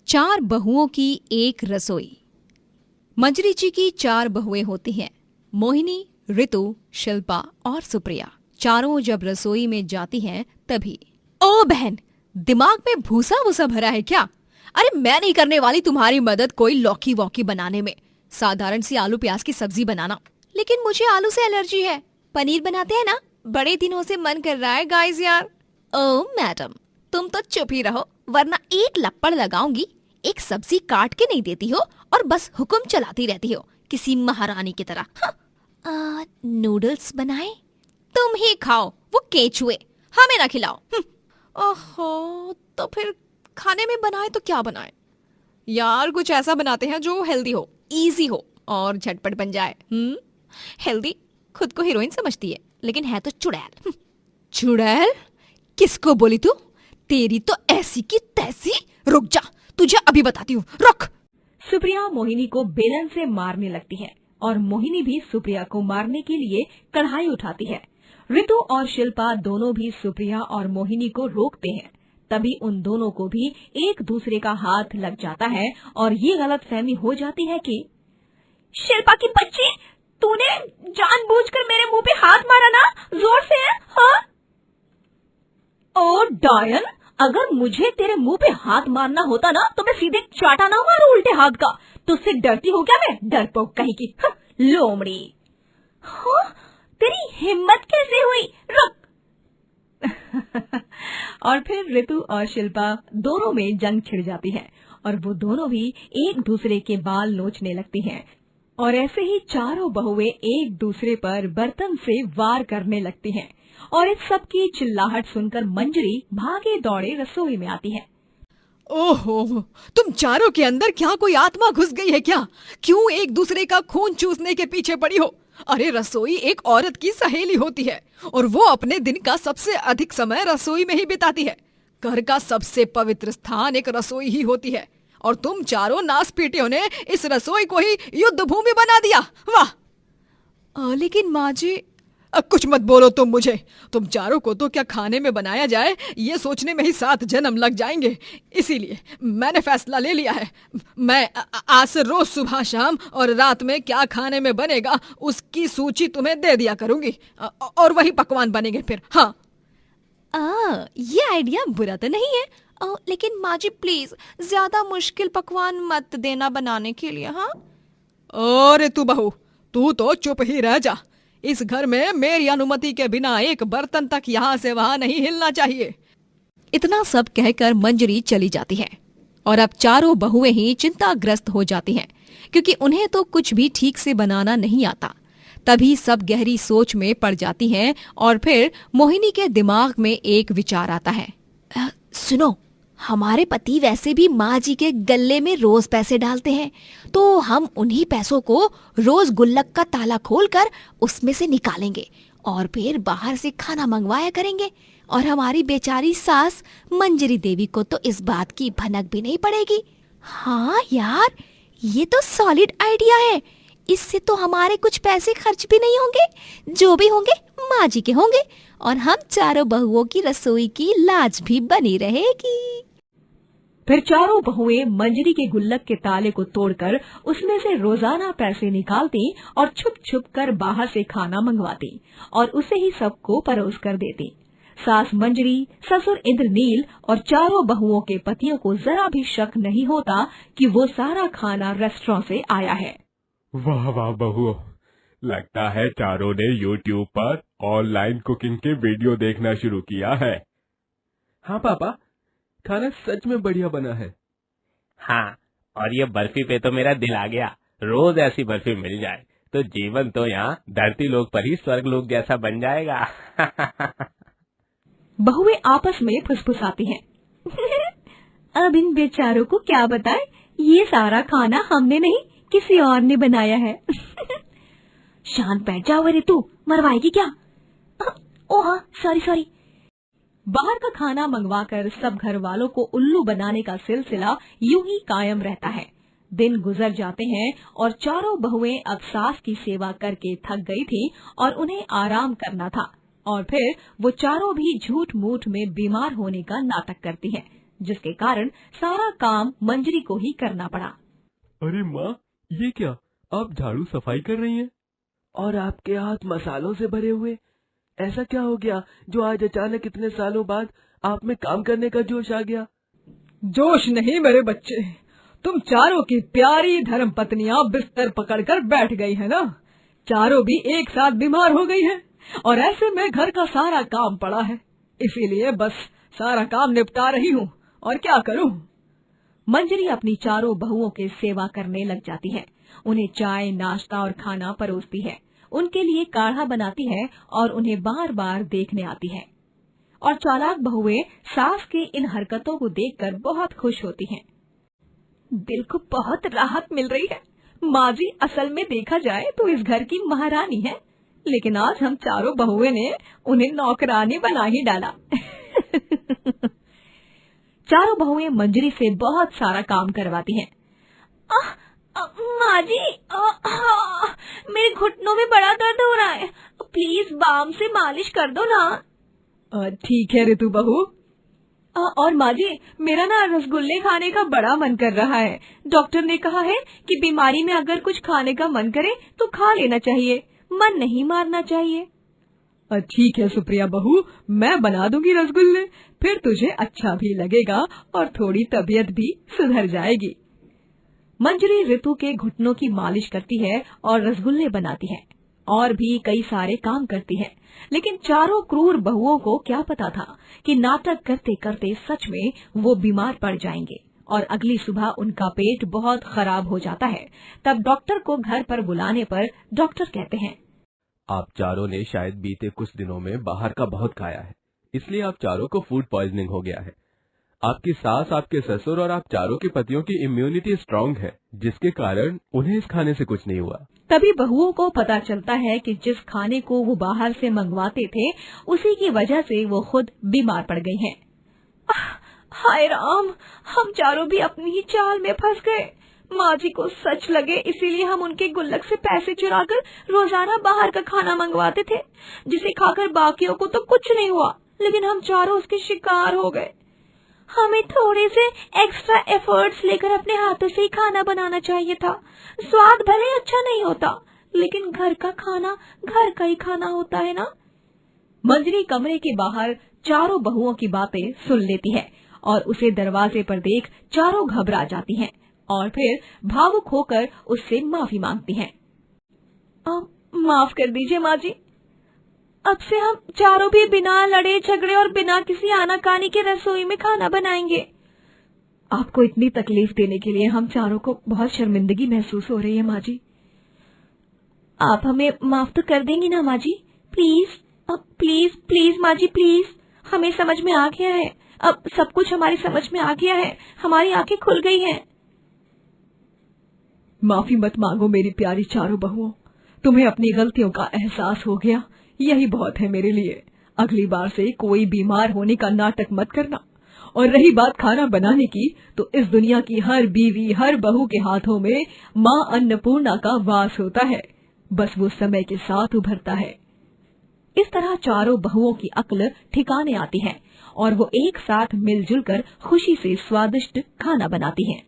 4 बहुओं की एक रसोई। मंजरी जी की 4 बहुएं होती हैं, मोहिनी, ऋतु, शिल्पा और सुप्रिया। चारों जब रसोई में जाती हैं तभी ओ बहन, दिमाग में भूसा वूसा भरा है क्या? अरे मैं नहीं करने वाली तुम्हारी मदद कोई लौकी वौकी बनाने में। साधारण सी आलू प्याज की सब्जी बनाना। लेकिन मुझे आलू से एलर्जी है। पनीर बनाते हैं ना, बड़े दिनों से मन कर रहा है गाइस यार। ओ मैडम, तुम तो चुप ही रहो वरना एक लप्पड़ लगाऊंगी। एक सब्जी काट के नहीं देती हो और बस हुक्म चलाती रहती हो किसी महारानी की तरह। नूडल्स बनाए? तुम ही खाओ, वो केचुए, हमें ना खिलाओ। ओहो, तो फिर खाने में बनाए तो क्या बनाए यार? कुछ ऐसा बनाते हैं जो हेल्दी हो, इजी हो और झटपट बन जाए। हेल्दी खुद को हीरोइन समझती है लेकिन है तो चुड़ैल। चुड़ैल? किसको बोली तू? तेरी तो ऐसी की तैसी। रुक जा, तुझे अभी बताती हूँ, रुक। सुप्रिया मोहिनी को बेलन से मारने लगती है और मोहिनी भी सुप्रिया को मारने के लिए कढ़ाई उठाती है। ऋतु और शिल्पा दोनों भी सुप्रिया और मोहिनी को रोकते हैं। तभी उन दोनों को भी एक दूसरे का हाथ लग जाता है और ये गलतफहमी हो जाती है कि शिल्पा की बच्ची, तूने जानबूझकर मेरे मुंह पे हाथ मारा ना, जोर से। हाँ? ओ डायन, अगर मुझे तेरे मुंह पे हाथ मारना होता ना तो मैं सीधे चाटा ना मारूं उल्टे हाथ का। तुझसे डरती हूँ क्या मैं, डरपोक कहीं की लोमड़ी। हाँ? तेरी हिम्मत कैसे हुई? रुक। और फिर ऋतु और शिल्पा दोनों में जंग छिड़ जाती है और वो दोनों भी एक दूसरे के बाल नोचने लगती हैं। और ऐसे ही चारों बहुएं एक दूसरे पर बर्तन से वार करने लगती हैं। और इस सब की चिल्लाहट सुनकर मंजरी भागे दौड़े रसोई में आती है। ओहो, तुम चारों के अंदर क्या कोई आत्मा घुस गई है क्या? क्यों एक दूसरे का खून चूसने के पीछे पड़ी हो? अरे रसोई एक औरत की सहेली होती है और वो अपने दिन का सबसे अधिक समय रसोई में ही बिताती है। घर का सबसे पवित्र स्थान एक रसोई ही होती है और तुम चारों नासपीटियों ने इस रसोई को ही युद्ध भूमि बना दिया। वाह! लेकिन माँ जी, कुछ मत बोलो तुम मुझे। तुम चारों को तो क्या खाने में बनाया जाए ये सोचने में ही 7 जन्म लग जाएंगे। इसीलिए मैंने फैसला ले लिया है, मैं आज से रोज सुबह शाम और रात में क्या खाने में बनेगा उसकी सूची तुम्हें दे दिया करूंगी और वही पकवान बनेंगे फिर। हाँ, ये आइडिया बुरा तो नहीं है। लेकिन माँ जी प्लीज ज्यादा मुश्किल पकवान मत देना बनाने के लिए। हाँ? अरे तू बहू, तू तो चुप ही रह जा। इस घर में मेरी अनुमति के बिना एक बर्तन तक यहाँ से वहाँ नहीं हिलना चाहिए। इतना सब कहकर मंजरी चली जाती है और अब चारों बहुएं ही चिंताग्रस्त हो जाती हैं क्योंकि उन्हें तो कुछ भी ठीक से बनाना नहीं आता। तभी सब गहरी सोच में पड़ जाती हैं और फिर मोहिनी के दिमाग में एक विचार आता है। सुनो, हमारे पति वैसे भी माँ जी के गल्ले में रोज पैसे डालते हैं, तो हम उन्हीं पैसों को रोज गुल्लक का ताला खोलकर उसमें से निकालेंगे और फिर बाहर से खाना मंगवाया करेंगे और हमारी बेचारी सास मंजरी देवी को तो इस बात की भनक भी नहीं पड़ेगी। हाँ यार, ये तो सॉलिड आइडिया है। इससे तो हमारे कुछ पैसे खर्च भी नहीं होंगे, जो भी होंगे माँ जी के होंगे और हम चारों बहुओं की रसोई की लाज भी बनी रहेगी। फिर चारों बहुएं मंजरी के गुल्लक के ताले को तोड़कर उसमें से रोजाना पैसे निकालती और छुप छुप कर बाहर से खाना मंगवाती और उसे ही सबको परोस कर देती। सास मंजरी, ससुर इंद्रनील और चारों बहुओं के पतियों को जरा भी शक नहीं होता कि वो सारा खाना रेस्टोरेंट से आया है। वाह वाह बहुओं, लगता है चारों ने YouTube पर ऑनलाइन कुकिंग के वीडियो देखना शुरू किया है। हाँ पापा, खाना सच में बढ़िया बना है। हाँ, और ये बर्फी पे तो मेरा दिल आ गया। रोज ऐसी बर्फी मिल जाए तो जीवन तो यहाँ धरती लोक पर ही स्वर्ग लोक जैसा बन जाएगा। बहुएं आपस में फुसफुसाती हैं। अब इन बेचारों को क्या बताएं, ये सारा खाना हमने नहीं किसी और ने बनाया है। शांत बैठ जाओ ऋतु, मरवाएगी क्या? ओह हाँ, सॉरी। बाहर का खाना मंगवाकर सब घर वालों को उल्लू बनाने का सिलसिला यूं ही कायम रहता है। दिन गुजर जाते हैं और चारों बहुएं अब सास की सेवा करके थक गई थी और उन्हें आराम करना था और फिर वो चारों भी झूठ मूठ में बीमार होने का नाटक करती हैं, जिसके कारण सारा काम मंजरी को ही करना पड़ा। अरे माँ, ये क्या, आप झाड़ू सफाई कर रही हैं? और आपके हाथ मसालों से भरे हुए, ऐसा क्या हो गया जो आज अचानक इतने सालों बाद आप में काम करने का जोश आ गया? जोश नहीं मेरे बच्चे, तुम चारों की प्यारी धर्म पत्नियां बिस्तर पकड़कर बैठ गई है ना। चारों भी एक साथ बीमार हो गई हैं और ऐसे में घर का सारा काम पड़ा है, इसीलिए बस सारा काम निपटा रही हूँ, और क्या करूँ। मंजरी अपनी चारों बहुओं के सेवा करने लग जाती है। उन्हें चाय, नाश्ता और खाना परोसती है, उनके लिए काढ़ा बनाती है और उन्हें बार बार देखने आती है। और चालाक बहुएं सास की इन हरकतों को देखकर बहुत खुश होती हैं। दिल को बहुत राहत मिल रही है। माँ जी असल में देखा जाए तो इस घर की महारानी है, लेकिन आज हम चारों बहुएं ने उन्हें नौकरानी बना ही डाला। चारों बहुएं मंजरी से बहुत सारा काम करवाती हैं। माँ जी, मेरे घुटनों में बड़ा दर्द हो रहा है, प्लीज बाम से मालिश कर दो ना। ठीक है ऋतु बहू। और माँ जी, मेरा ना रसगुल्ले खाने का बड़ा मन कर रहा है। डॉक्टर ने कहा है कि बीमारी में अगर कुछ खाने का मन करे तो खा लेना चाहिए, मन नहीं मारना चाहिए। ठीक है सुप्रिया बहू, मैं बना दूंगी रसगुल्ले, फिर तुझे अच्छा भी लगेगा और थोड़ी तबीयत भी सुधर जाएगी। मंजरी ऋतु के घुटनों की मालिश करती है और रसगुल्ले बनाती है और भी कई सारे काम करती है, लेकिन चारों क्रूर बहुओं को क्या पता था कि नाटक करते करते सच में वो बीमार पड़ जाएंगे और अगली सुबह उनका पेट बहुत खराब हो जाता है। तब डॉक्टर को घर पर बुलाने पर डॉक्टर कहते हैं, आप चारों ने शायद बीते कुछ दिनों में बाहर का बहुत खाया है, इसलिए आप चारों को फूड पॉइजनिंग हो गया है। आपकी सास, आपके ससुर और आप चारों के पतियों की इम्यूनिटी स्ट्रांग है, जिसके कारण उन्हें इस खाने से कुछ नहीं हुआ। तभी बहुओं को पता चलता है कि जिस खाने को वो बाहर से मंगवाते थे उसी की वजह से वो खुद बीमार पड़ गई हैं। हाय राम, हम चारों भी अपनी ही चाल में फंस गए। माँ जी को सच लगे, इसीलिए हम उनके गुल्लक से पैसे चुराकर रोजाना बाहर का खाना मंगवाते थे, जिसे खाकर बाकियों को तो कुछ नहीं हुआ, लेकिन हम चारों उसके शिकार हो गए। हमें थोड़े से एक्स्ट्रा एफर्ट्स लेकर अपने हाथों से ही खाना बनाना चाहिए था। स्वाद भले अच्छा नहीं होता, लेकिन घर का खाना घर का ही खाना होता है ना। मंजरी कमरे के बाहर चारों बहुओं की बातें सुन लेती है और उसे दरवाजे पर देख चारों घबरा जाती हैं और फिर भावुक होकर उससे माफी मांगती हैं। माफ कर दीजिए माँ जी, अब से हम चारों भी बिना लड़े झगड़े और बिना किसी आनाकानी के रसोई में खाना बनाएंगे। आपको इतनी तकलीफ देने के लिए हम चारों को बहुत शर्मिंदगी महसूस हो रही है माँ जी। आप हमें माफ तो कर देंगी ना माँ जी? प्लीज प्लीज प्लीज माँ जी प्लीज, हमें समझ में आ गया है, अब सब कुछ हमारी समझ में आ गया है, हमारी आंखें खुल गई हैं। माफी मत मांगो मेरी प्यारी चारों बहुओं, तुम्हें अपनी गलतियों का एहसास हो गया, यही बहुत है मेरे लिए। अगली बार से कोई बीमार होने का नाटक मत करना। और रही बात खाना बनाने की, तो इस दुनिया की हर बीवी, हर बहू के हाथों में माँ अन्नपूर्णा का वास होता है, बस वो समय के साथ उभरता है। इस तरह चारों बहुओं की अक्ल ठिकाने आती है और वो एक साथ मिलजुल कर खुशी से स्वादिष्ट खाना बनाती हैं।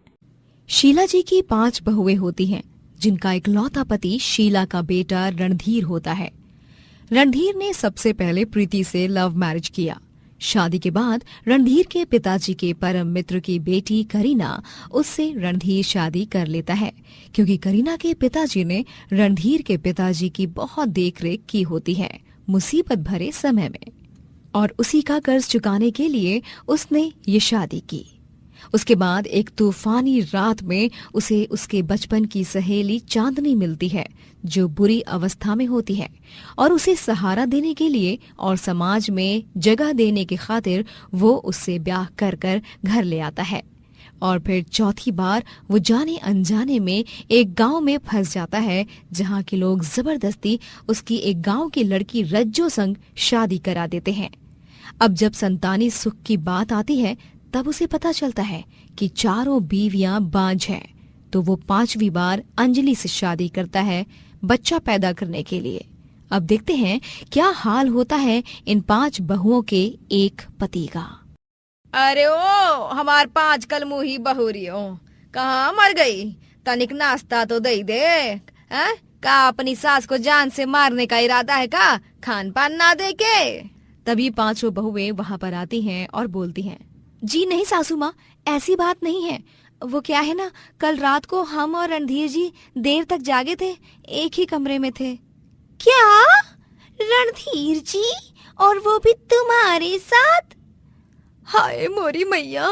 शीला जी की 5 बहुएं होती हैं, जिनका इकलौता पति शीला का बेटा रणधीर होता है। रणधीर ने सबसे पहले प्रीति से लव मैरिज किया। शादी के बाद रणधीर के पिताजी के परम मित्र की बेटी करीना उससे रणधीर शादी कर लेता है, क्योंकि करीना के पिताजी ने रणधीर के पिताजी की बहुत देखरेख की होती है मुसीबत भरे समय में, और उसी का कर्ज चुकाने के लिए उसने ये शादी की। उसके बाद एक तूफानी रात में उसे उसके बचपन की सहेली चांदनी मिलती है, जो बुरी अवस्था में होती है, और उसे सहारा देने के लिए और समाज में जगह देने की खातिर वो उससे ब्याह कर कर घर ले आता है। और फिर चौथी बार वो जाने अनजाने में एक गांव में फंस जाता है, जहां के लोग जबरदस्ती उसकी एक गांव की लड़की रज्जो संग शादी करा देते हैं। अब जब संतानी सुख की बात आती है, तब उसे पता चलता है कि चारों बीवियां बांझ हैं, तो वो 5वीं बार अंजलि से शादी करता है बच्चा पैदा करने के लिए। अब देखते हैं क्या हाल होता है इन 5 बहुओं के एक पति का। अरे ओ हमार 5 कल मुही बहुरियो कहाँ मर गई? तनिक नाश्ता तो दे दे। हैं? का अपनी सास को जान से मारने का इरादा है का? खान पान ना दे के? तभी 5 बहुएं वहाँ पर आती हैं और बोलती हैं, जी नहीं सासू माँ, ऐसी बात नहीं है। वो क्या है ना, कल रात को हम और रणधीर जी देर तक जागे थे, एक ही कमरे में थे। क्या? रणधीर जी? और वो भी तुम्हारे साथ? हाय मोरी मैया,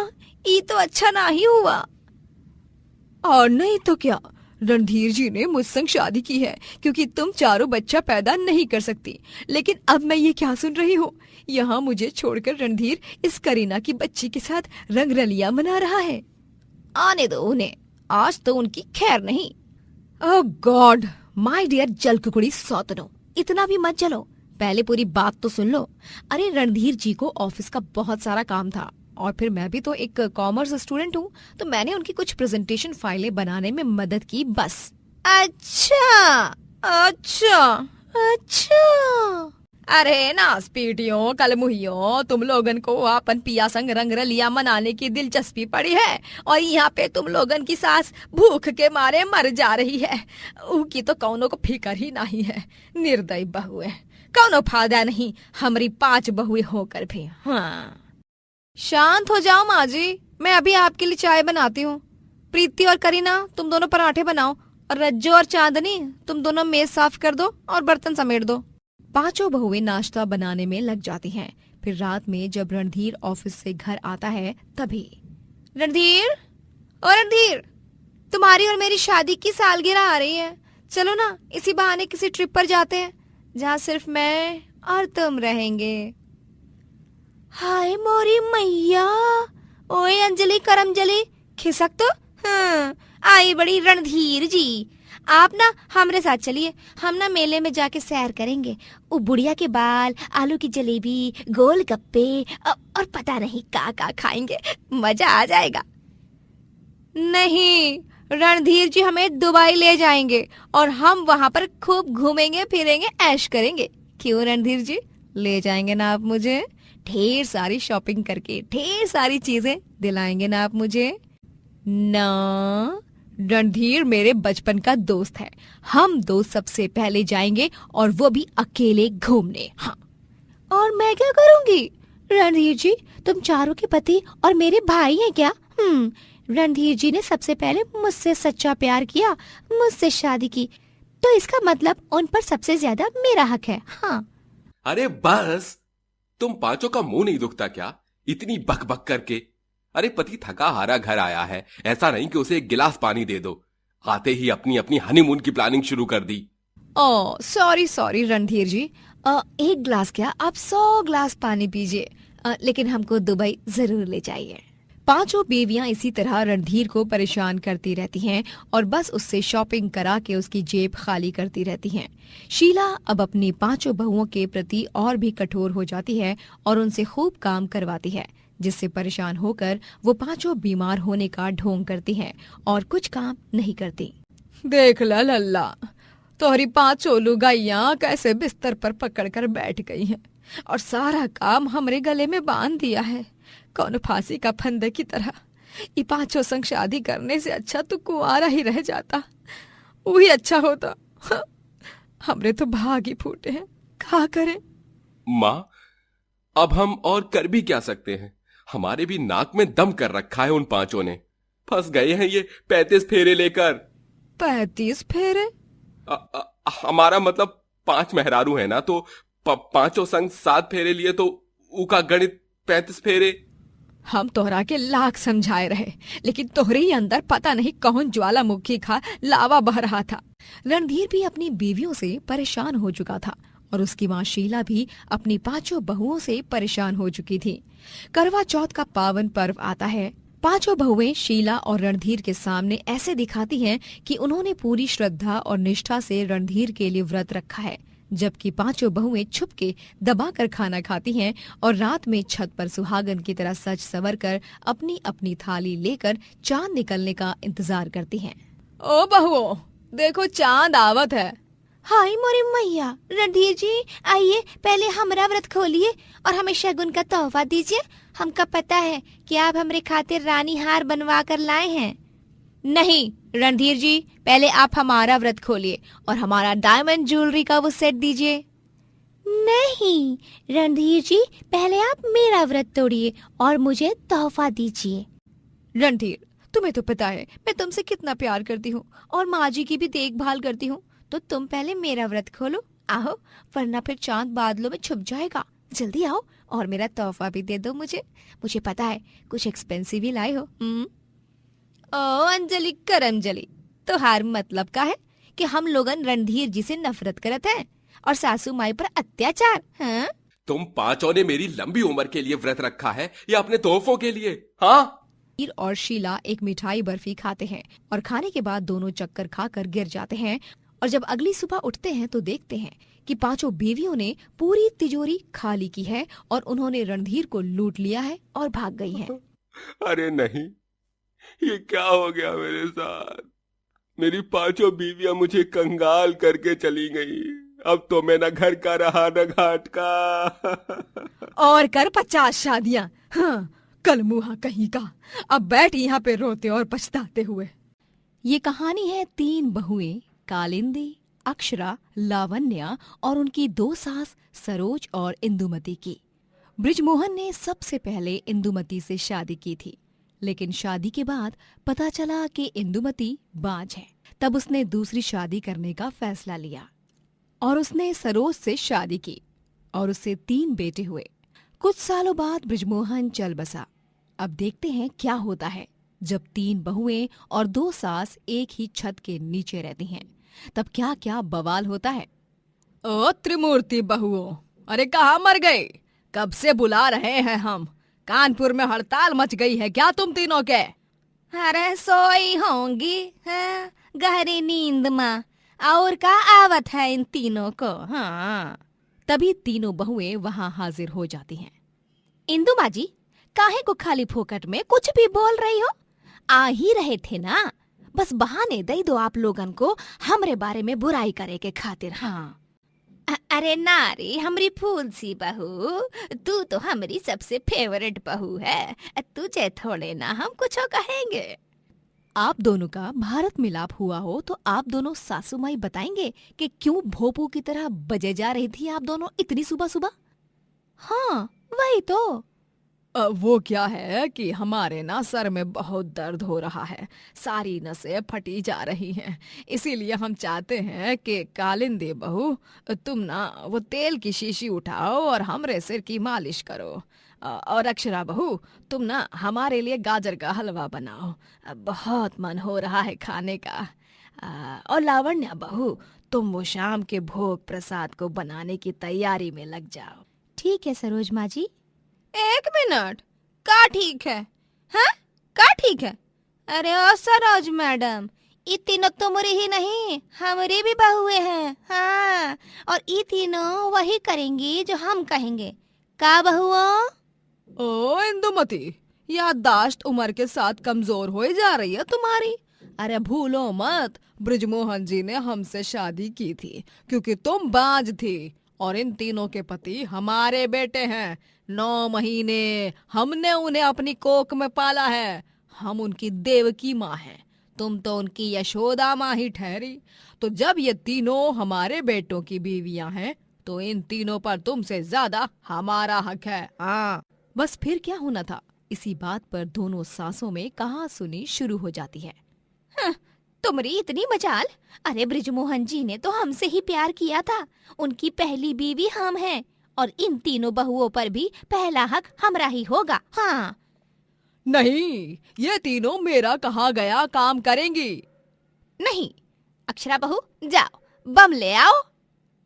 ये तो अच्छा ना ही हुआ। और नहीं तो क्या, रणधीर जी ने मुझ संग शादी की है क्योंकि तुम चारों बच्चा पैदा नहीं कर सकती। लेकिन अब मैं ये क्या सुन रही हूँ, यहाँ मुझे छोड़कर रणधीर इस करीना की बच्ची के साथ रंगरलिया मना रहा है। आने दो उन्हें, आज तो उनकी खैर नहीं। ओह गॉड, माय डियर जलकुकड़ी सौतनो, इतना भी मत जलो, पहले पूरी बात तो सुन लो। अरे रणधीर जी को ऑफिस का बहुत सारा काम था और फिर मैं भी तो एक कॉमर्स स्टूडेंट हूँ, तो मैंने उनकी कुछ प्रेजेंटेशन फाइलें बनाने में मदद की बस। अच्छा अच्छा अच्छा। अरे नास पीटियों कल मुहियों, तुम लोगन को अपन पिया संग रंगरलिया मनाने की दिलचस्पी पड़ी है और यहाँ पे तुम लोगन की सास भूख के मारे मर जा रही है। उनकी तो कौनों को फिकर ही नहीं है। निर्दयी बहुए, कौनो फायदा नहीं हमारी 5 बहुए होकर भी। हाँ, शांत हो जाओ माँ जी, मैं अभी आपके लिए चाय बनाती हूँ। प्रीति और करीना तुम दोनों पराठे बनाओ और रज्जो और चांदनी तुम दोनों मेज साफ कर दो और बर्तन समेट दो। 5 बहुएं नाश्ता बनाने में लग जाती हैं। फिर रात में जब रणधीर ऑफिस से घर आता है तभी, रणधीर, और रणधीर, तुम्हारी और मेरी शादी की सालगिरह आ रही है, चलो ना इसी बहाने किसी ट्रिप पर जाते हैं जहाँ सिर्फ मैं और तुम रहेंगे। हाय मोरी मैया, ओए अंजलि करमजली खिसक तो। हाँ, आई बड़ी रणधीर जी, आप ना हमारे साथ चलिए, हम ना मेले में जाके सैर करेंगे। वो बुढ़िया के बाल, आलू की जलेबी, गोलगप्पे और पता नहीं का खाएंगे, मजा आ जाएगा। नहीं, रणधीर जी हमें दुबई ले जाएंगे और हम वहाँ पर खूब घूमेंगे फिरेंगे, ऐश करेंगे। क्यों रणधीर जी, ले जाएंगे ना आप मुझे? ढेर सारी शॉपिंग करके ढेर सारी चीजें दिलाएंगे ना आप मुझे? ना, रणधीर मेरे बचपन का दोस्त है, हम दो सबसे पहले जाएंगे और वो भी अकेले घूमने। हाँ, और मैं क्या करूंगी? रणधीर जी तुम चारों के पति और मेरे भाई हैं क्या? रणधीर जी ने सबसे पहले मुझसे सच्चा प्यार किया, मुझसे शादी की, तो इसका मतलब उन पर सबसे ज्यादा मेरा हक है। हाँ। अरे बस, तुम 5 का मुंह नहीं दुखता क्या इतनी बक बक करके? अरे पति थका हारा घर आया है, ऐसा नहीं कि उसे एक गिलास पानी दे दो। आते ही अपनी अपनी हनीमून की प्लानिंग शुरू कर दी। ओह सॉरी रणधीर जी, एक ग्लास क्या, आप 100 ग्लास पानी पीजिए, लेकिन हमको दुबई जरूर ले जाइए। 5 बीवियां इसी तरह रणधीर को परेशान करती रहती हैं और बस उससे शॉपिंग करा के उसकी जेब खाली करती रहती हैं। शीला अब अपनी 5 बहुओं के प्रति और भी कठोर हो जाती है और उनसे खूब काम करवाती है, जिससे परेशान होकर वो 5 बीमार होने का ढोंग करती हैं और कुछ काम नहीं करती। देख ला लल्ला, तोहरी 5 लुगाइयां कैसे बिस्तर पर पकड़कर बैठ गई हैं और सारा काम हमरे गले में बांध दिया है, कौन फांसी का फंदे की तरह। ये 5 संग शादी करने से अच्छा तो कुंवारा ही रह जाता, वही अच्छा होता। हमरे तो भाग ही फूटे हैं, क्या करें? माँ, अब हम और कर भी क्या सकते हैं? हमारे भी नाक में दम कर रखा है उन 5 ने। फंस गए हैं ये 35 फेरे लेकर। 35 फेरे? हमारा मतलब 5 मेहरारू है ना, तो 5 संग 7 फेरे लिए तो उका गणित 35 फेरे। हम तोहरा के लाख समझाए रहे, लेकिन तोहरे ही अंदर पता नहीं कौन ज्वालामुखी खा लावा बह रहा था। रणधीर भी अपनी बीवियों से परेशान हो चुका था और उसकी माँ शीला भी अपनी 5 बहुओं से परेशान हो चुकी थी। करवा चौथ का पावन पर्व आता है। 5 बहुएं शीला और रणधीर के सामने ऐसे दिखाती हैं कि उन्होंने पूरी श्रद्धा और निष्ठा से रणधीर के लिए व्रत रखा है, जबकि 5 बहुएं छुप के दबाकर खाना खाती हैं और रात में छत पर सुहागन की तरह सज संवर कर अपनी अपनी थाली लेकर चांद निकलने का इंतजार करती हैं। ओ बहुओं, देखो चांद आवत है। हाय मोरे मैया, रणधीर जी आइए, पहले हमारा व्रत खोलिए और हमें शगुन का तोहफा दीजिए। हमका पता है कि आप हमरे खातिर रानी हार बनवा कर लाए हैं। नहीं रणधीर जी, पहले आप हमारा व्रत खोलिए और हमारा डायमंड ज्वेलरी का वो सेट दीजिए। नहीं रणधीर जी, पहले आप मेरा व्रत तोड़िए और मुझे तोहफा दीजिए। रणधीर, तुम्हें तो पता है मैं तुमसे कितना प्यार करती हूँ और माँ जी की भी देखभाल करती हूँ, तो तुम पहले मेरा व्रत खोलो, आओ, वरना फिर चांद बादलों में छुप जाएगा। जल्दी आओ और मेरा तोहफा भी दे दो मुझे पता है कुछ एक्सपेंसिव ही लाए हो। ओ अंजलि करमजली, तो हार मतलब का है कि हम लोगन रणधीर जी से नफरत करत हैं और सासू माई पर अत्याचार। हाँ? तुम पांचों ने मेरी लंबी उम्र के लिए व्रत रखा है या अपने तोहफों के लिए? हाँ, रणधीर और शीला एक मिठाई बर्फी खाते हैं और खाने के बाद दोनों चक्कर खाकर गिर जाते हैं और जब अगली सुबह उठते हैं तो देखते हैं कि पांचों बीवियों ने पूरी तिजोरी खाली की है और उन्होंने रणधीर को लूट लिया है और भाग गई हैं। अरे नहीं, ये क्या हो गया मेरे साथ? मेरी पांचों बीवियां मुझे कंगाल करके चली गई। अब तो मैं न घर का रहा न घाट का। और कर 50 शादियां। हाँ, कल मुहा कहीं का। अब बैठ यहाँ पे रोते और पछताते हुए। ये कहानी है 3 बहुएं कालिंदी, अक्षरा, लावण्या और उनकी 2 सास सरोज और इंदुमती की। बृजमोहन ने सबसे पहले इंदुमती से शादी की थी, लेकिन शादी के बाद पता चला कि इंदुमती बांझ है। तब उसने दूसरी शादी करने का फैसला लिया और उसने सरोज से शादी की और उससे 3 बेटे हुए। कुछ सालों बाद बृजमोहन चल बसा। अब देखते हैं क्या होता है जब 3 बहुएं और 2 सास एक ही छत के नीचे रहती हैं। तब क्या क्या बवाल होता है। ओ त्रिमूर्ति बहुओं, अरे कहाँ मर गए? कब से बुला रहे हैं हम। कानपुर में हड़ताल मच गई है क्या तुम तीनों के? अरे सोई होंगी है, गहरी नींद में, और का आवत है इन तीनों को। हाँ, तभी तीनों बहुएं वहां हाजिर हो जाती हैं। इंदु माँ जी, काहे को खाली फोकट में कुछ भी बोल रही हो? आ ही रहे थे ना, बस बहाने दे दो आप लोगन को हमरे बारे में बुराई करे के खातिर। हाँ, अरे नारी हमरी फूल सी बहू, तू तो हमारी सबसे फेवरेट बहू है, तुझे थोड़े ना हम कुछ कहेंगे। आप दोनों का भारत मिलाप हुआ हो तो आप दोनों सासू माई बताएंगे कि क्यों भोपू की तरह बजे जा रही थी आप दोनों इतनी सुबह सुबह? हाँ वही तो। वो क्या है कि हमारे ना सर में बहुत दर्द हो रहा है, सारी नसें फटी जा रही हैं, इसीलिए हम चाहते हैं कि कालिंदी बहू तुम ना वो तेल की शीशी उठाओ और हमरे सिर की मालिश करो। और अक्षरा बहू तुम ना हमारे लिए गाजर का हलवा बनाओ, बहुत मन हो रहा है खाने का। और लावण्या बहू तुम वो शाम के भोग प्रसाद को बनाने की तैयारी में लग जाओ। ठीक है सरोज माँ जी। 1 मिनट, का ठीक है? हाँ, का ठीक है? अरे ओ सरोज मैडम, ये तीनों तुमरी ही नहीं हमारी भी बहुएं हैं। हाँ, और ये तीनों वही करेंगी जो हम कहेंगे। का बहुओं? ओ इंदुमती, याददाश्त उम्र के साथ कमजोर हो जा रही है तुम्हारी। अरे भूलो मत, बृजमोहन जी ने हमसे शादी की थी क्योंकि तुम बांझ थी और इन तीनों के पति हमारे बेटे हैं। 9 महीने हमने उन्हें अपनी कोख में पाला है। हम उनकी देवकी माँ हैं, तुम तो उनकी यशोदा माँ ही ठहरी। तो जब ये तीनों हमारे बेटों की बीवियां हैं तो इन तीनों पर तुमसे ज्यादा हमारा हक है। हाँ, बस फिर क्या होना था। इसी बात पर दोनों सासों में कहासुनी शुरू हो जाती है। हाँ, तुमरी इतनी मजाल। अरे बृजमोहन जी ने तो हमसे ही प्यार किया था, उनकी पहली बीवी हम हैं और इन तीनों बहुओं पर भी पहला हक हमरा ही होगा। हाँ, नहीं, ये तीनों मेरा कहा गया काम करेंगी। नहीं, अक्षरा बहू जाओ बम ले आओ।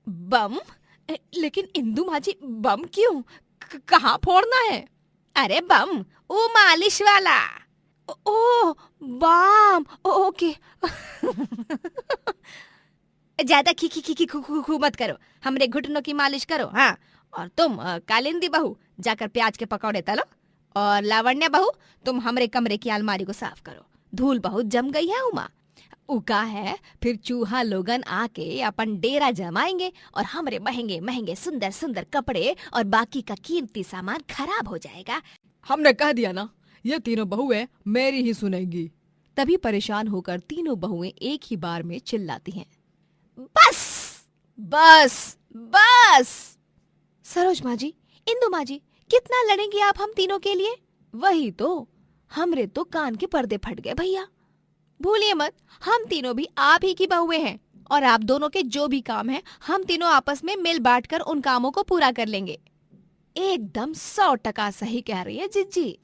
बम? लेकिन इंदु माँ जी बम क्यों? कहाँ फोड़ना है? अरे बम, वो मालिश वाला। ओ बम, ओके। ज्यादा खी खी खी खी खू खू खू मत करो, हमरे घुटनों की मालिश करो। हाँ, और तुम कालिंदी बहू जाकर प्याज के पकौड़े तलो, और लावण्या बहू तुम हमरे कमरे की अलमारी को साफ करो, धूल बहुत जम गई है उमा। उका है फिर चूहा लोगन आके अपन डेरा जमाएंगे और हमरे महंगे महंगे सुंदर सुंदर कपड़े और बाकी का कीमती सामान खराब हो जाएगा। हमने कह दिया ना, ये तीनों बहुएं मेरी ही सुनेंगी। तभी परेशान होकर तीनों बहुएं एक ही बार में चिल्लाती हैं, बस बस बस। सरोज माँ जी, इंदु माँ जी, कितना लड़ेंगी आप हम तीनों के लिए? वही तो, हमरे तो कान के पर्दे फट गए भैया। भूलिए मत, हम तीनों भी आप ही की बहुएं हैं और आप दोनों के जो भी काम है हम तीनों आपस में मिल बांट कर उन कामों को पूरा कर लेंगे। एकदम 100% सही कह रही है जिज्जी।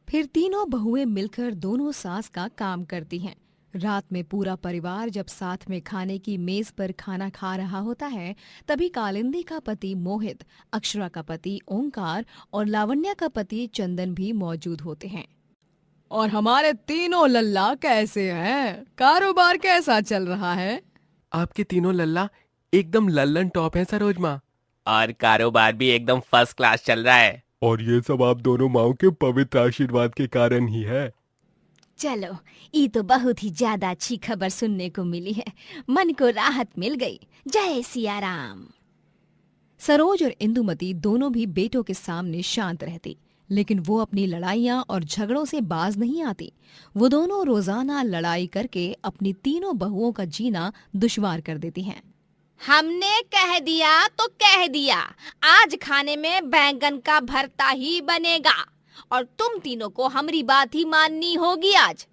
फिर तीनों बहुएं मिलकर दोनों सास का काम करती हैं। रात में पूरा परिवार जब साथ में खाने की मेज पर खाना खा रहा होता है, तभी कालिंदी का पति मोहित, अक्षरा का पति ओंकार और लावण्या का पति चंदन भी मौजूद होते हैं। और हमारे तीनों लल्ला कैसे हैं? कारोबार कैसा चल रहा है? आपके तीनों लल्ला एकदम लल्लन टॉप हैं सरोज माँ। और कारोबार भी एकदम फर्स्ट क्लास चल रहा है। और ये सब आप दोनों माओ के पवित्र आशीर्वाद के कारण ही है। चलो, ये तो बहुत ही ज्यादा अच्छी खबर सुनने को मिली है। मन को राहत मिल गई। जय सिया राम। सरोज और इंदुमती दोनों भी बेटों के सामने शांत रहती, लेकिन वो अपनी लड़ाइयाँ और झगड़ों से बाज नहीं आती। वो दोनों रोजाना लड़ाई करके अपनी तीनों बहुओं का जीना दुश्वार कर देती हैं। हमने कह दिया तो कह दिया, आज खाने में बैंगन का भरता ही बनेगा और तुम तीनों को हमारी बात ही माननी होगी आज।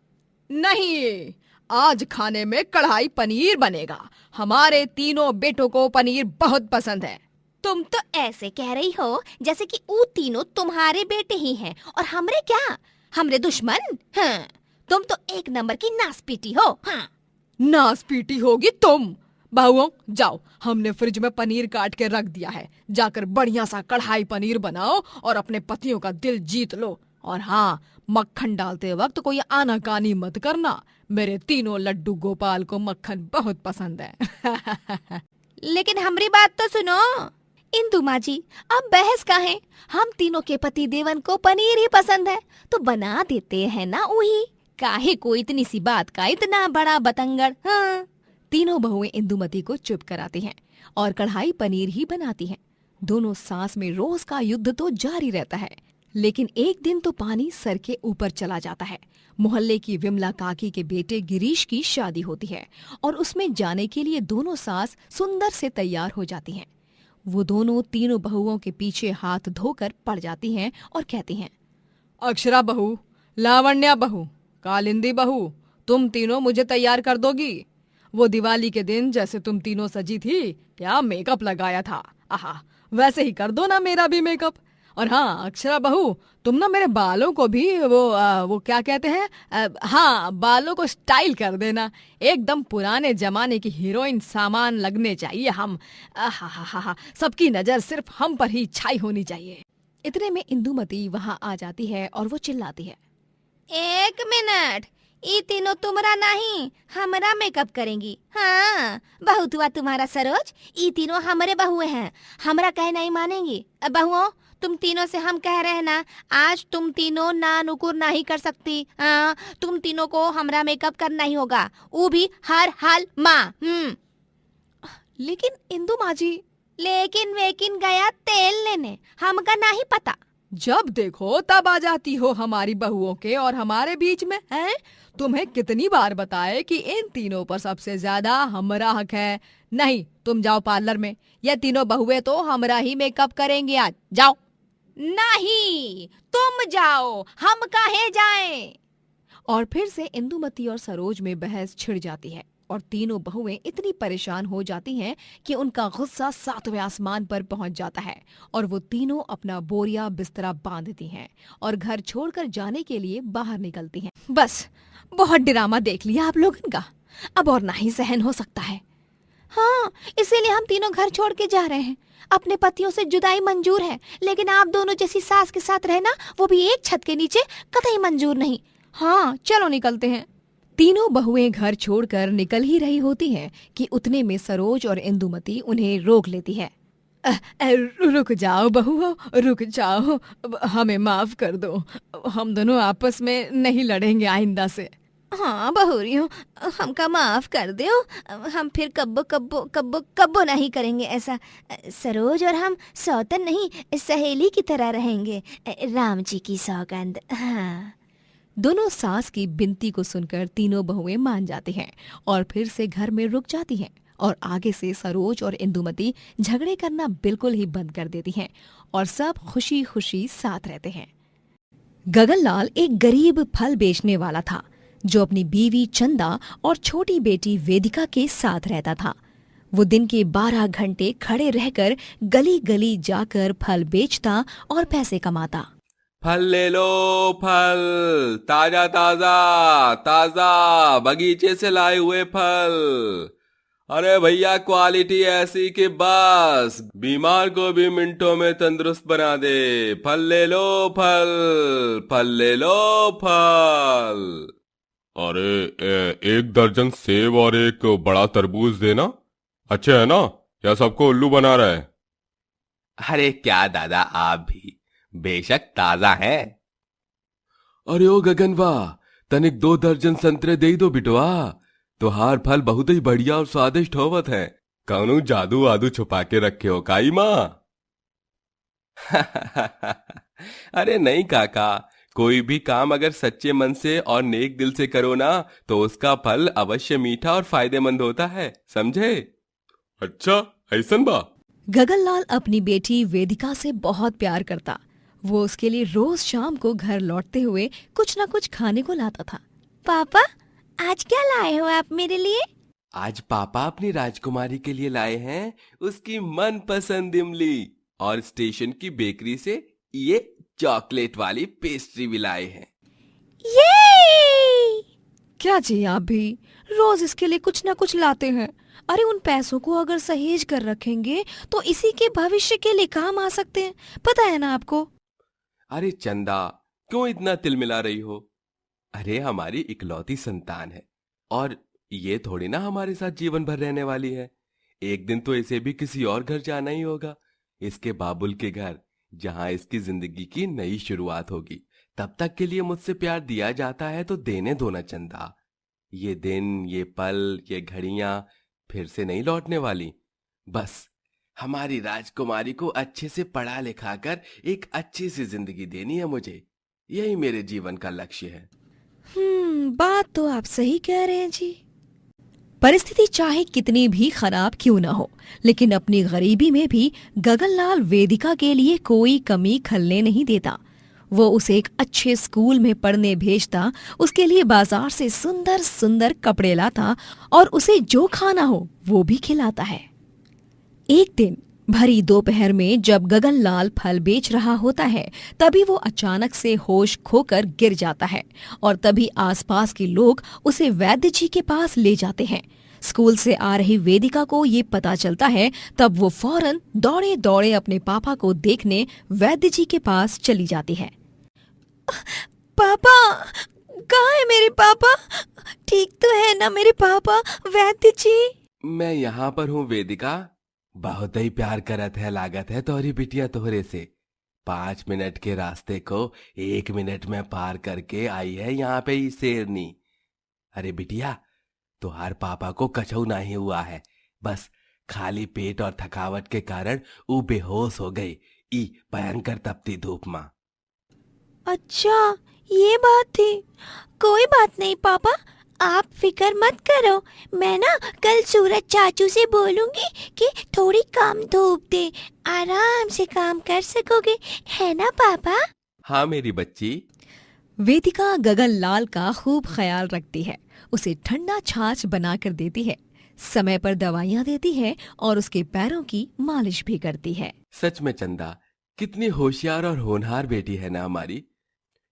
नहीं, आज खाने में कढ़ाई पनीर बनेगा। हमारे तीनों बेटों को पनीर बहुत पसंद है। तुम तो ऐसे कह रही हो जैसे कि वो तीनों तुम्हारे बेटे ही हैं और हमरे क्या, हमरे दुश्मन? हाँ, तुम तो एक नंबर की नासपीटी हो। हाँ, नासपीटी होगी तुम। बहुओं, जाओ, हमने फ्रिज में पनीर काट के रख दिया है। जाकर बढ़िया सा कढ़ाई पनीर बनाओ और अपने पतियों का दिल जीत लो। और हाँ, मक्खन डालते वक्त कोई आनाकानी मत करना। मेरे तीनों लड्डू गोपाल को मक्खन बहुत पसंद है। लेकिन हमारी बात तो सुनो इंदु माँ जी, अब बहस का है? हम तीनों के पति देवन को पनीर ही पसंद है तो बना देते हैं ना वही। काहे को इतनी सी बात का इतना बड़ा बतंगड़? हाँ। तीनों बहुएं इंदुमती को चुप कराती हैं और कढ़ाई पनीर ही बनाती हैं। दोनों सास में रोज का युद्ध तो जारी रहता है, लेकिन एक दिन तो पानी सर के ऊपर चला जाता है। मोहल्ले की विमला काकी के बेटे गिरीश की शादी होती है और उसमें जाने के लिए दोनों सास सुंदर से तैयार हो जाती हैं। वो दोनों तीनों बहुओं के पीछे हाथ धोकर पड़ जाती हैं और कहती हैं, अक्षरा बहू, लावण्या बहू, कालिंदी बहू, तुम तीनों मुझे तैयार कर दोगी? वो दिवाली के दिन जैसे तुम तीनों सजी थी, क्या मेकअप लगाया था। आहा, वैसे ही कर दो ना मेरा भी मेकअप। और हाँ अक्षरा बहू, तुम ना मेरे बालों को भी वो क्या कहते हैं, हाँ, बालों को स्टाइल कर देना। एकदम पुराने जमाने की हीरोइन सामान लगने चाहिए हम। आहा, सबकी नजर सिर्फ हम पर ही छाई होनी चाहिए। इतने में इंदुमती वहाँ आ जाती है और वो चिल्लाती है, एक मिनट, ये तीनों तुम्हारा नहीं हमारा मेकअप करेंगी। हाँ, बहुत हुआ तुम्हारा सरोज, ये तीनों हमारे बहुए हैं, हमारा कह नहीं मानेंगी। बहुओं, तुम तीनों से हम कह रहे हैं ना, आज तुम तीनों ना नुकुर नहीं कर सकती। हाँ, तुम तीनों को हमारा मेकअप करना ही होगा, वो भी हर हाल माँ। लेकिन इंदु माँ जी। लेकिन वेकिन गया तेल लेने, हमका नहीं पता। जब देखो तब आ जाती हो हमारी बहुओं के और हमारे बीच में। हैं? तुम्हें कितनी बार बताए कि इन तीनों पर सबसे ज्यादा हमारा हक है। नहीं, तुम जाओ पार्लर में, ये तीनों बहुएं तो हमारा ही मेकअप करेंगे आज। जाओ। नहीं, तुम जाओ, हम काहे जाएं? और फिर से इंदुमती और सरोज में बहस छिड़ जाती है और तीनों बहुएं इतनी परेशान हो जाती हैं कि उनका गुस्सा 7वें आसमान पर पहुंच जाता है और वो तीनों अपना बोरिया बिस्तरा बांधती हैं और घर छोड़कर जाने के लिए बाहर निकलती हैं। बस, बहुत ड्रामा देख लिया आप लोगों का, अब और ना ही सहन हो सकता है। हाँ, इसीलिए हम तीनों घर छोड़ के जा रहे हैं। अपने पतियों से जुदाई मंजूर है, लेकिन आप दोनों जैसी सास के साथ रहना, वो भी एक छत के नीचे, कतई मंजूर नहीं। हाँ, चलो निकलते हैं। तीनों बहुएं घर छोड़कर निकल ही रही होती हैं कि उतने में सरोज और इंदुमती उन्हें रोक लेती है। रुक जाओ बहुओं, रुक जाओ, हमें माफ कर दो। हम दोनों आपस में नहीं लड़ेंगे आइंदा से। हाँ बहुरियों, हमका माफ कर दो। हम फिर कब्बो कब्बो कब्बो कब्बो नहीं करेंगे ऐसा। सरोज और हम सौतन नहीं, सहेली की तरह रहेंगे। राम जी की सौगंध। हाँ। दोनों सास की बिनती को सुनकर तीनों बहुएं मान जाती हैं और फिर से घर में रुक जाती हैं और आगे से सरोज और इंदुमती झगड़े करना बिल्कुल ही बंद कर देती हैं और सब खुशी खुशी साथ रहते हैं। गगनलाल एक गरीब फल बेचने वाला था जो अपनी बीवी चंदा और छोटी बेटी वेदिका के साथ रहता था। वो दिन के 12 घंटे खड़े रहकर गली गली जाकर फल बेचता और पैसे कमाता। फल ले लो, फल ताजा ताजा ताजा बगीचे से लाए हुए फल। अरे भैया, क्वालिटी ऐसी कि बस बीमार को भी मिनटों में तंदुरुस्त बना दे। फल ले लो, फल फल ले लो, फल। अरे 1 दर्जन सेब और एक बड़ा तरबूज देना। अच्छे है ना, या सबको उल्लू बना रहा है? अरे क्या दादा, आप भी बेशक ताजा है। अरे ओ गगनवा, तनिक 2 दर्जन संतरे दे दो बिटवा। तुहार फल बहुत ही बढ़िया और स्वादिष्ट होवत है। कौनो जादू वादू छुपा के रखे हो काई माँ? अरे नहीं काका, कोई भी काम अगर सच्चे मन से और नेक दिल से करो ना तो उसका फल अवश्य मीठा और फायदेमंद होता है, समझे? अच्छा ऐसन बा? गगनलाल अपनी बेटी वेदिका से बहुत प्यार करता। वो उसके लिए रोज शाम को घर लौटते हुए कुछ न कुछ खाने को लाता था। पापा, आज क्या लाए हो आप मेरे लिए? आज पापा अपनी राजकुमारी के लिए लाए हैं उसकी मनपसंद इमली, और स्टेशन की बेकरी से ये चॉकलेट वाली पेस्ट्री भी लाए हैं। ये क्या जी, आप भी रोज इसके लिए कुछ न कुछ लाते हैं। अरे उन पैसों को अगर सहेज कर रखेंगे तो इसी के भविष्य के लिए काम आ सकते हैं, पता है ना आपको? अरे चंदा, क्यों इतना तिलमिला रही हो? अरे हमारी इकलौती संतान है और ये थोड़ी ना हमारे साथ जीवन भर रहने वाली है। एक दिन तो इसे भी किसी और घर जाना ही होगा, इसके बाबुल के घर, जहां इसकी जिंदगी की नई शुरुआत होगी। तब तक के लिए मुझसे प्यार दिया जाता है तो देने दो ना चंदा। ये दिन, ये पल, ये घड़ियां फिर से नहीं लौटने वाली। बस हमारी राजकुमारी को अच्छे से पढ़ा लिखा कर एक अच्छी सी जिंदगी देनी है मुझे। यही मेरे जीवन का लक्ष्य है। बात तो आप सही कह रहे हैं जी। परिस्थिति चाहे कितनी भी खराब क्यों ना हो, लेकिन अपनी गरीबी में भी गगनलाल वेदिका के लिए कोई कमी खलने नहीं देता। वो उसे एक अच्छे स्कूल में पढ़ने भेजता, उसके लिए बाजार से सुंदर सुंदर कपड़े लाता और उसे जो खाना हो वो भी खिलाता है। एक दिन भरी दोपहर में जब गगनलाल फल बेच रहा होता है, तभी वो अचानक से होश खोकर गिर जाता है और तभी आसपास के लोग उसे वैद्य जी के पास ले जाते हैं। स्कूल से आ रही वेदिका को ये पता चलता है, तब वो फौरन दौड़े दौड़े अपने पापा को देखने वैद्य जी के पास चली जाती है। पापा, कहाँ है मेरे पापा? ठीक तो है ना मेरे पापा? वैद्य जी, मैं यहाँ पर हूँ वेदिका। बहुत ही प्यार करत है लागत है तोहरी बिटिया तोहरे से। 5 मिनट के रास्ते को 1 मिनट में पार करके आई है यहाँ पे ही शेरनी। अरे बिटिया, तुहार पापा को कछू नहीं हुआ है, बस खाली पेट और थकावट के कारण वो बेहोश हो गई ई भयंकर तपती धूप माँ। अच्छा ये बात थी। कोई बात नहीं पापा, आप फिक्र मत करो। मैं ना कल सूरज चाचू से बोलूंगी कि थोड़ी कम धूप दे, आराम से काम कर सकोगे, है ना पापा? हाँ मेरी बच्ची। वेदिका गगनलाल का खूब ख्याल रखती है, उसे ठंडा छाछ बनाकर देती है, समय पर दवाइयाँ देती है और उसके पैरों की मालिश भी करती है। सच में चंदा, कितनी होशियार और होनहार बेटी है ना हमारी।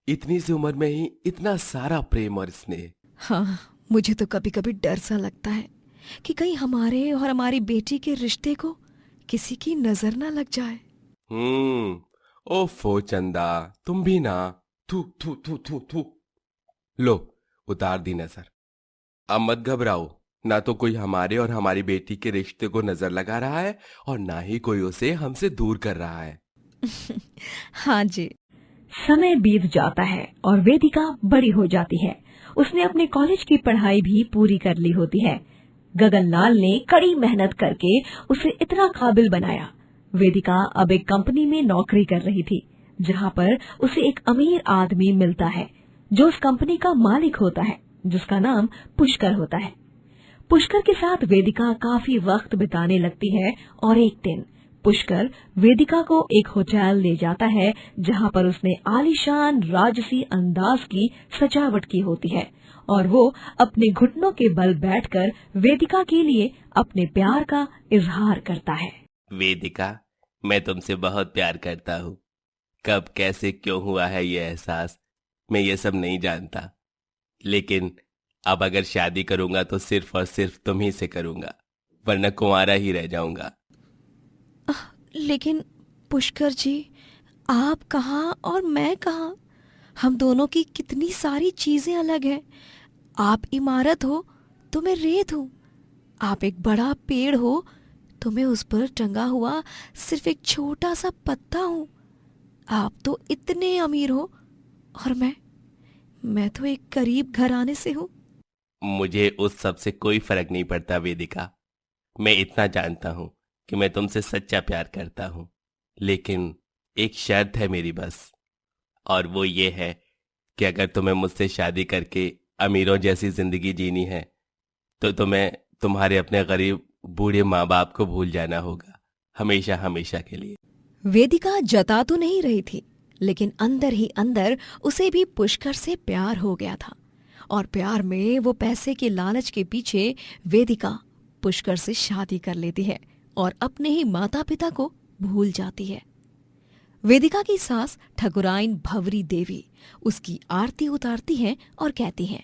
इतनी सी उम्र में ही इतना सारा प्रेम और स्नेह। हाँ, मुझे तो कभी कभी डर सा लगता है कि कहीं हमारे और हमारी बेटी के रिश्ते को किसी की नजर ना लग जाए। ओफो चंदा, तुम भी ना। थू थू थू थू थू। लो, उतार दी नजर। अब मत घबराओ, ना तो कोई हमारे और हमारी बेटी के रिश्ते को नजर लगा रहा है और ना ही कोई उसे हमसे दूर कर रहा है। हाँ जी। समय बीत जाता है और वेदिका बड़ी हो जाती है। उसने अपने कॉलेज की पढ़ाई भी पूरी कर ली होती है। गगनलाल ने कड़ी मेहनत करके उसे इतना काबिल बनाया। वेदिका अब एक कंपनी में नौकरी कर रही थी, जहाँ पर उसे एक अमीर आदमी मिलता है जो उस कंपनी का मालिक होता है, जिसका नाम पुष्कर होता है। पुष्कर के साथ वेदिका काफी वक्त बिताने लगती है और एक दिन पुष्कर वेदिका को एक होटल ले जाता है, जहाँ पर उसने आलीशान राजसी अंदाज की सजावट की होती है और वो अपने घुटनों के बल बैठकर वेदिका के लिए अपने प्यार का इजहार करता है। वेदिका, मैं तुमसे बहुत प्यार करता हूँ। कब कैसे क्यों हुआ है ये एहसास, मैं ये सब नहीं जानता, लेकिन अब अगर शादी करूंगा तो सिर्फ और सिर्फ तुम ही से करूंगा, वरना कुंवारा ही रह जाऊंगा। लेकिन पुष्कर जी, आप कहाँ और मैं कहाँ? हम दोनों की कितनी सारी चीजें अलग हैं। आप इमारत हो तो मैं रेत हूँ, आप एक बड़ा पेड़ हो तो मैं उस पर टंगा हुआ सिर्फ एक छोटा सा पत्ता हूँ। आप तो इतने अमीर हो और मैं तो एक गरीब घराने से हूँ। मुझे उस सब से कोई फर्क नहीं पड़ता वेदिका। मैं इतना जानता हूँ कि मैं तुमसे सच्चा प्यार करता हूँ, लेकिन एक शर्त है मेरी बस, और वो ये है कि अगर तुम्हें मुझसे शादी करके अमीरों जैसी जिंदगी जीनी है तो तुम्हें तुम्हारे अपने गरीब बूढ़े माँ बाप को भूल जाना होगा, हमेशा हमेशा के लिए। वेदिका जता तो नहीं रही थी, लेकिन अंदर ही अंदर उसे भी पुष्कर से प्यार हो गया था और प्यार में वो पैसे के लालच के पीछे वेदिका पुष्कर से शादी कर लेती है और अपने ही माता पिता को भूल जाती है। वेदिका की सास ठकुराइन भवरी देवी उसकी आरती उतारती हैं और कहती हैं,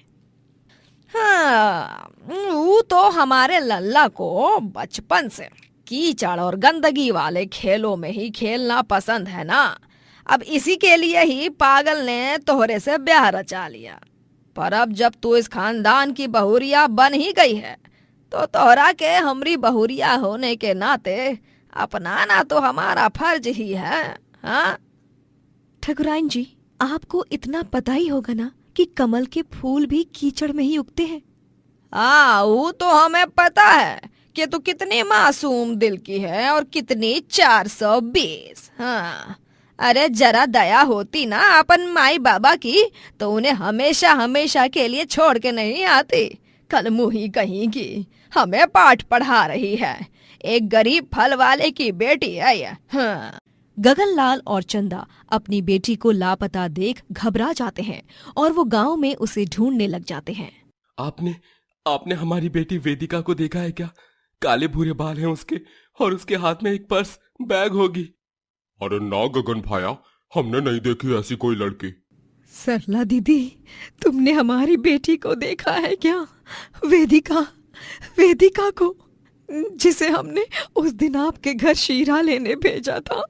हाँ, वो तो हमारे लल्ला को बचपन से कीचड़ और गंदगी वाले खेलों में ही खेलना पसंद है ना। अब इसी के लिए ही पागल ने तोहरे से ब्याह रचा लिया। पर अब जब तू इस खानदान की बहुरिया बन ही गई है तो तोहरा के हमरी बहुरिया होने के नाते अपनाना तो हमारा फर्ज ही है। हाँ ठकुराइन जी, आपको इतना पता ही होगा ना कि कमल के फूल भी कीचड़ में ही उगते हैं। हाँ, वो तो हमें पता है कि तू कितनी मासूम दिल की है और कितनी 420। हाँ, अरे जरा दया होती ना अपन माई बाबा की तो उन्हें हमेशा हमेशा के लिए छोड़ के नहीं आती। कल मुही कहीं हमें पाठ पढ़ा रही है, एक गरीब फल वाले की बेटी है ये। हाँ। गगनलाल और चंदा अपनी बेटी को लापता देख घबरा जाते हैं और वो गांव में उसे ढूंढने लग जाते हैं। आपने हमारी बेटी वेदिका को देखा है क्या? काले भूरे बाल हैं उसके और उसके हाथ में एक पर्स बैग होगी। अरे ना गगन भाया, हमने नहीं देखी ऐसी कोई लड़की। सरला दीदी, तुमने हमारी बेटी को देखा है क्या? वेदिका को, जिसे हमने उस दिन आपके घर शीरा लेने भेजा था।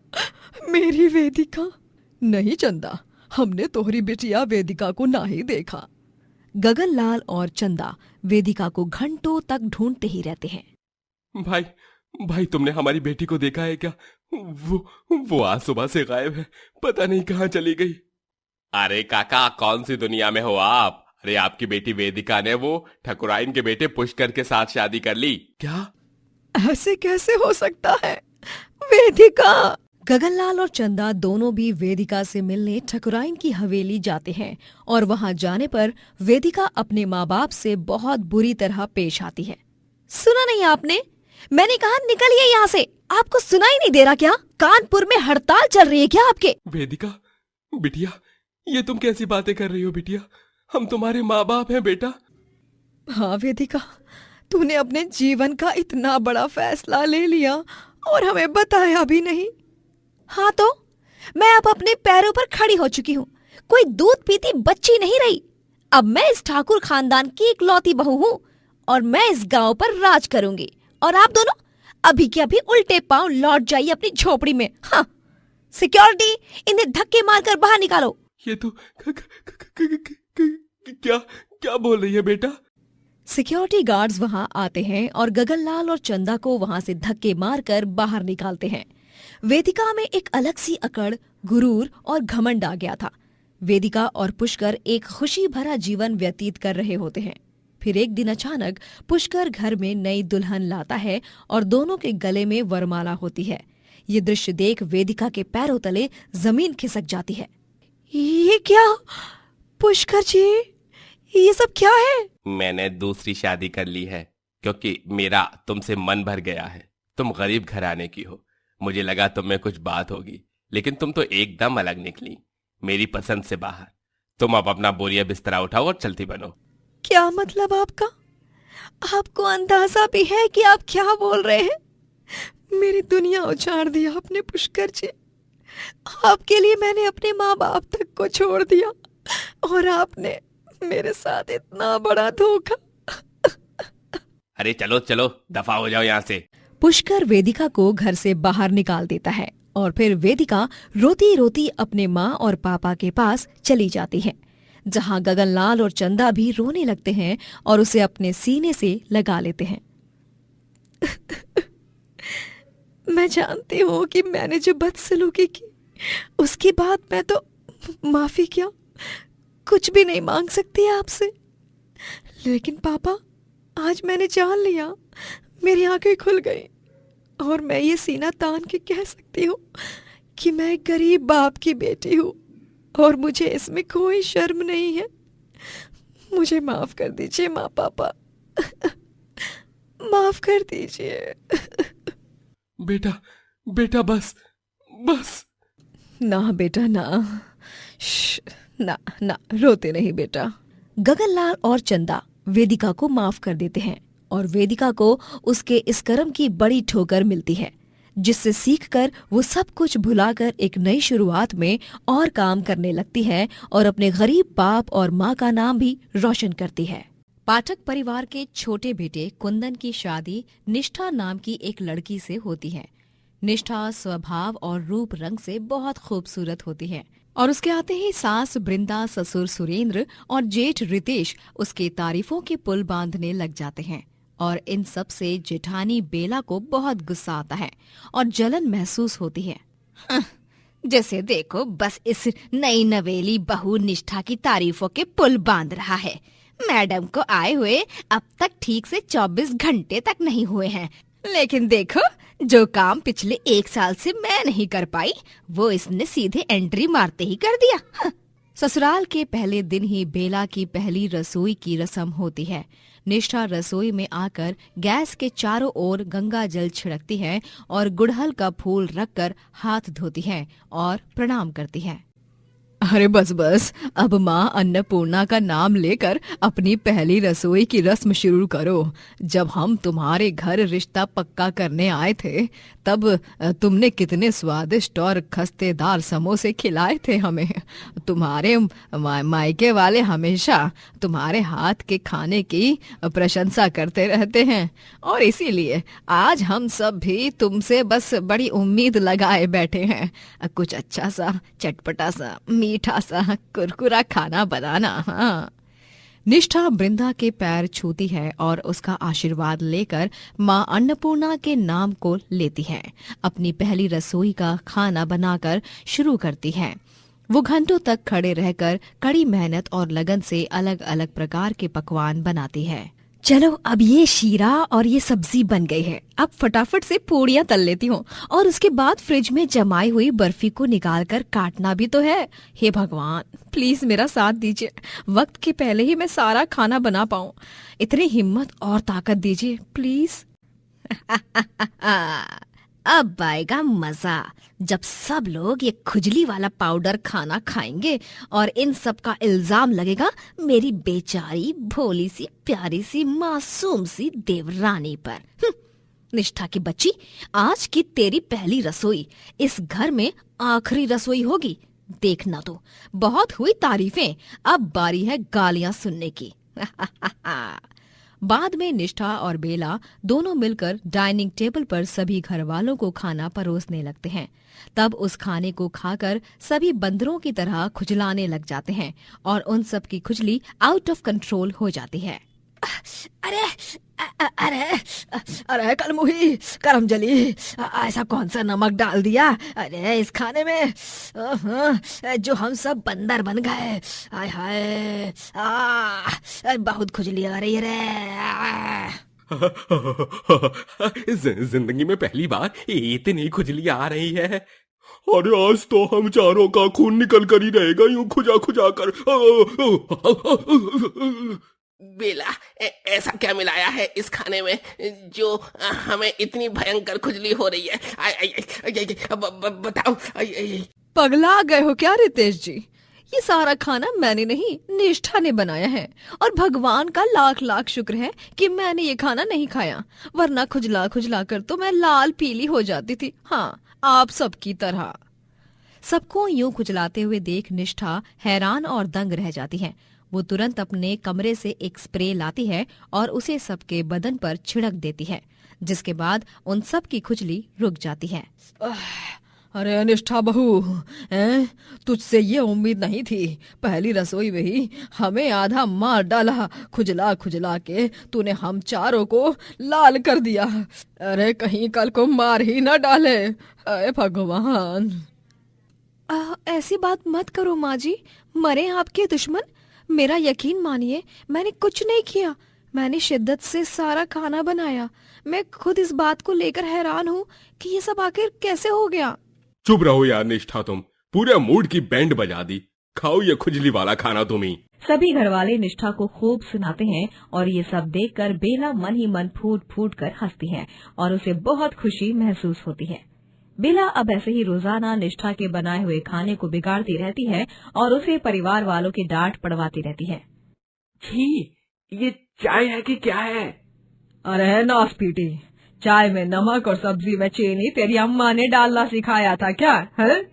मेरी वेदिका। नहीं चंदा, हमने तोहरी बेटिया वेदिका को ना ही देखा। गगनलाल और चंदा वेदिका को घंटों तक ढूंढते ही रहते हैं। भाई तुमने हमारी बेटी को देखा है क्या? वो आज सुबह से गायब है, पता नहीं कहाँ चली गई। अरे काका, कौन सी दुनिया में हो आप? अरे आपकी बेटी वेदिका ने वो ठकुराइन के बेटे पुष्कर के साथ शादी कर ली। क्या? ऐसे कैसे हो सकता है? वेदिका! गगनलाल और चंदा दोनों भी वेदिका से मिलने ठकुराइन की हवेली जाते हैं और वहां जाने पर वेदिका अपने माँ बाप से बहुत बुरी तरह पेश आती है। सुना नहीं आपने? मैंने कहा निकलिए यहाँ से। आपको सुनाई नहीं दे रहा क्या? कानपुर में हड़ताल चल रही है क्या आपके? वेदिका, बिटिया, ये तुम कैसी बातें कर रही हो बिटिया? हम तुम्हारे माँ बाप हैं बेटा। हाँ वेदिका, तूने अपने जीवन का इतना बड़ा फैसला ले लिया और हमें बताया भी नहीं। हाँ तो मैं अब अपने पैरों पर खड़ी हो चुकी हूँ, कोई दूध पीती बच्ची नहीं रही। अब मैं इस ठाकुर खानदान की इकलौती बहू हूँ और मैं इस गांव पर राज करूंगी। और आप दोनों अभी के अभी उल्टे पांव लौट जाइए अपनी झोपड़ी में। हाँ, सिक्योरिटी, इन्हें धक्के मारकर बाहर निकालो। ये तो क्या बोल रही है बेटा? सिक्योरिटी गार्ड्स वहां आते हैं और गगनलाल और चंदा को वहां से धक्के मारकर बाहर निकालते हैं। वेदिका में एक अलग सी अकड़, गुरूर और घमंड आ गया था। वेदिका और पुष्कर एक खुशी भरा जीवन व्यतीत कर रहे होते हैं। फिर एक दिन अचानक पुष्कर घर में नई दुल्हन लाता है और दोनों के गले में वरमाला होती है। ये दृश्य देख वेदिका के पैरों तले जमीन खिसक जाती है। ये क्या पुष्कर जी, ये सब क्या है? मैंने दूसरी शादी कर ली है क्योंकि मेरा तुमसे मन भर गया है। तुम गरीब घराने की हो, मुझे लगा तुम में कुछ बात होगी, लेकिन तुम तो एकदम अलग निकली, मेरी पसंद से बाहर। तुम अब अपना बोरिया बिस्तरा उठाओ और चलती बनो। क्या मतलब आपका? आपको अंदाजा भी है कि आप क्या बोल रहे हैं? मेरी दुनिया उजाड़ दी आपने पुष्कर जी। आपके लिए मैंने अपने माँ बाप तक को छोड़ दिया और आपने मेरे साथ इतना बड़ा धोखा। अरे चलो चलो, दफा हो जाओ यहाँ से। पुष्कर वेदिका को घर से बाहर निकाल देता है और फिर वेदिका रोती रोती अपने माँ और पापा के पास चली जाती है, जहाँ गगनलाल और चंदा भी रोने लगते हैं और उसे अपने सीने से लगा लेते हैं। मैं जानती हूँ कि मैंने जो बदसलूकी की, उसके बाद मैं तो माफी क्या कुछ भी नहीं मांग सकती आपसे। लेकिन पापा, आज मैंने जान लिया, मेरी आंखें खुल गई और मैं ये सीना तान के कह सकती हूँ कि मैं एक गरीब बाप की बेटी हूँ और मुझे इसमें कोई शर्म नहीं है। मुझे माफ कर दीजिए माँ पापा, माफ कर दीजिए। बेटा बेटा, बस बस। ना बेटा ना, ना ना, रोते नहीं बेटा। गगनलाल और चंदा वेदिका को माफ कर देते हैं और वेदिका को उसके इस कर्म की बड़ी ठोकर मिलती है, जिससे सीखकर वो सब कुछ भुलाकर एक नई शुरुआत में और काम करने लगती है और अपने गरीब बाप और माँ का नाम भी रोशन करती है। पाठक परिवार के छोटे बेटे कुंदन की शादी निष्ठा नाम की एक लड़की से होती है। निष्ठा स्वभाव और रूप रंग से बहुत खूबसूरत होती है और उसके आते ही सास बृंदा, ससुर सुरेंद्र और जेठ रितेश उसके तारीफों के पुल बांधने लग जाते हैं। और इन सब से जेठानी बेला को बहुत गुस्सा आता है और जलन महसूस होती है। जैसे देखो, बस इस नई नवेली बहू निष्ठा की तारीफों के पुल बांध रहा है। मैडम को आए हुए अब तक ठीक से 24 घंटे तक नहीं हुए हैं, लेकिन देखो, जो काम पिछले 1 साल से मैं नहीं कर पाई, वो इसने सीधे एंट्री मारते ही कर दिया। ससुराल के पहले दिन ही बेला की पहली रसोई की रस्म होती है। निष्ठा रसोई में आकर गैस के चारों ओर गंगा जल छिड़कती है और गुड़हल का फूल रखकर हाथ धोती है और प्रणाम करती है। अरे बस बस, अब माँ अन्नपूर्णा का नाम लेकर अपनी पहली रसोई की रस्म शुरू करो। जब हम तुम्हारे घर रिश्ता पक्का करने आए थे, तब तुमने कितने स्वादिष्ट और खस्तेदार समोसे खिलाए थे हमें। तुम्हारे मायके वाले हमेशा तुम्हारे हाथ के खाने की प्रशंसा करते रहते हैं और इसीलिए आज हम सब भी तुमसे बस बड़ी उम्मीद लगाए बैठे हैं। कुछ अच्छा सा, चटपटा सा, मीठा सा, कुरकुरा खाना बनाना। हाँ। निष्ठा बृंदा के पैर छूती है और उसका आशीर्वाद लेकर माँ अन्नपूर्णा के नाम को लेती है। अपनी पहली रसोई का खाना बनाकर शुरू करती है। वो घंटों तक खड़े रहकर कड़ी मेहनत और लगन से अलग अलग प्रकार के पकवान बनाती है। चलो, अब ये शीरा और ये सब्जी बन गई है। अब फटाफट से पूड़ियाँ तल लेती हूँ और उसके बाद फ्रिज में जमाई हुई बर्फी को निकालकर काटना भी तो है। हे भगवान, प्लीज मेरा साथ दीजिए, वक्त के पहले ही मैं सारा खाना बना पाऊँ। इतनी हिम्मत और ताकत दीजिए प्लीज। अब आएगा मजा, जब सब लोग ये खुजली वाला पाउडर खाना खाएंगे और इन सब का इल्जाम लगेगा मेरी बेचारी भोली सी प्यारी सी मासूम सी देवरानी पर। निष्ठा की बच्ची, आज की तेरी पहली रसोई इस घर में आखिरी रसोई होगी। देखना तो, बहुत हुई तारीफें, अब बारी है गालियां सुनने की। बाद में निष्ठा और बेला दोनों मिलकर डाइनिंग टेबल पर सभी घर वालों को खाना परोसने लगते हैं। तब उस खाने को खाकर सभी बंदरों की तरह खुजलाने लग जाते हैं और उन सब की खुजली आउट ऑफ कंट्रोल हो जाती है। अरे अरे अरे कलमुही, करमजली, ऐसा कौन सा नमक डाल दिया अरे इस खाने में, जो हम सब बंदर बन गए। हाय हाय, बहुत खुजली आ रही है रे। जिंदगी में पहली बार इतनी खुजली आ रही है। अरे आज तो हम चारों का खून निकल कर ही रहेगा, यूं खुजा खुजा कर। बेला, ऐसा क्या मिलाया है इस खाने में जो हमें इतनी भयंकर खुजली हो रही है? बताओ। पगला गए हो क्या रितेश जी? ये सारा खाना मैंने नहीं, निष्ठा ने बनाया है। और भगवान का लाख लाख शुक्र है कि मैंने ये खाना नहीं खाया, वरना खुजला खुजला कर तो मैं लाल पीली हो जाती थी। हाँ, आप सबकी तरह। सबको यूं खुजलाते हुए देख निष्ठा हैरान और दंग रह जाती है। वो तुरंत अपने कमरे से एक स्प्रे लाती है और उसे सबके बदन पर छिड़क देती है, जिसके बाद उन सब की खुजली रुक जाती है। अरे निष्ठा बहू, तुझसे ये उम्मीद नहीं थी। पहली रसोई में ही हमें आधा मार डाला, खुजला खुजला के तूने हम चारों को लाल कर दिया। अरे कहीं कल को मार ही न डाले। अरे भगवान। ऐसी बात मत करो माँ जी, मरे आपके दुश्मन। मेरा यकीन मानिए, मैंने कुछ नहीं किया। मैंने शिद्दत से सारा खाना बनाया। मैं खुद इस बात को लेकर हैरान हूँ कि ये सब आखिर कैसे हो गया। चुप रहो यार निष्ठा, तुम पूरे मूड की बैंड बजा दी। खाओ ये खुजली वाला खाना तुम ही। सभी घरवाले निष्ठा को खूब सुनाते हैं और ये सब देखकर बेला मन ही मन फूट फूट कर हंसती है और उसे बहुत खुशी महसूस होती है। बेला अब ऐसे ही रोजाना निष्ठा के बनाए हुए खाने को बिगाड़ती रहती है और उसे परिवार वालों की डांट पड़वाती रहती है। छी, ये चाय है कि क्या है? अरे नास पीटी, चाय में नमक और सब्जी में चीनी तेरी अम्मा ने डालना सिखाया था क्या है?